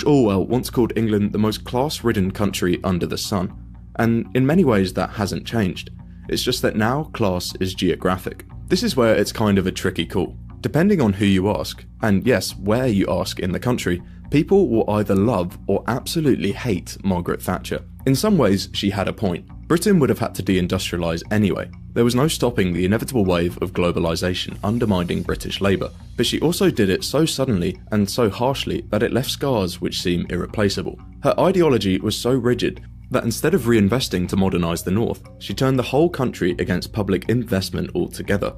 Orwell once called England the most class-ridden country under the sun, and in many ways that hasn't changed. It's just that now class is geographic. This is where it's kind of a tricky call. Depending on who you ask, and yes, where you ask in the country, people will either love or absolutely hate Margaret Thatcher. In some ways, she had a point. Britain would have had to deindustrialise anyway. There was no stopping the inevitable wave of globalisation undermining British labour, but she also did it so suddenly and so harshly that it left scars which seem irreplaceable. Her ideology was so rigid that instead of reinvesting to modernise the North, she turned the whole country against public investment altogether.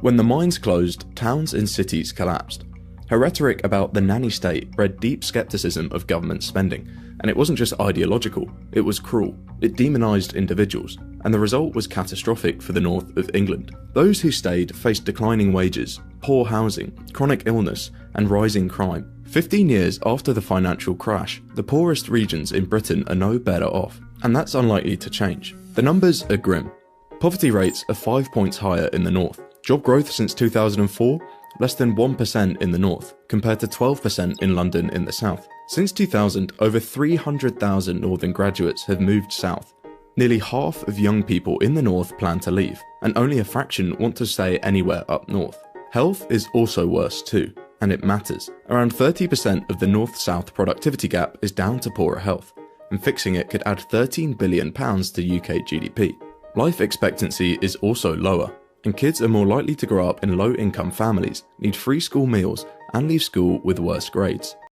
When the mines closed, towns and cities collapsed. Her rhetoric about the nanny state bred deep scepticism of government spending, and it wasn't just ideological, it was cruel. It demonised individuals, and the result was catastrophic for the north of England. Those who stayed faced declining wages, poor housing, chronic illness, and rising crime. 15 years after the financial crash, the poorest regions in Britain are no better off, and that's unlikely to change. The numbers are grim. Poverty rates are 5 points higher in the north. Job growth since 2004? Less than 1% in the north, compared to 12% in London in the south. Since 2000, over 300,000 northern graduates have moved south. Nearly half of young people in the north plan to leave, and only a fraction want to stay anywhere up north. Health is also worse too, and it matters. Around 30% of the north-south productivity gap is down to poorer health, and fixing it could add £13 billion to UK GDP. Life expectancy is also lower, and kids are more likely to grow up in low-income families, need free school meals, and leave school with worse grades.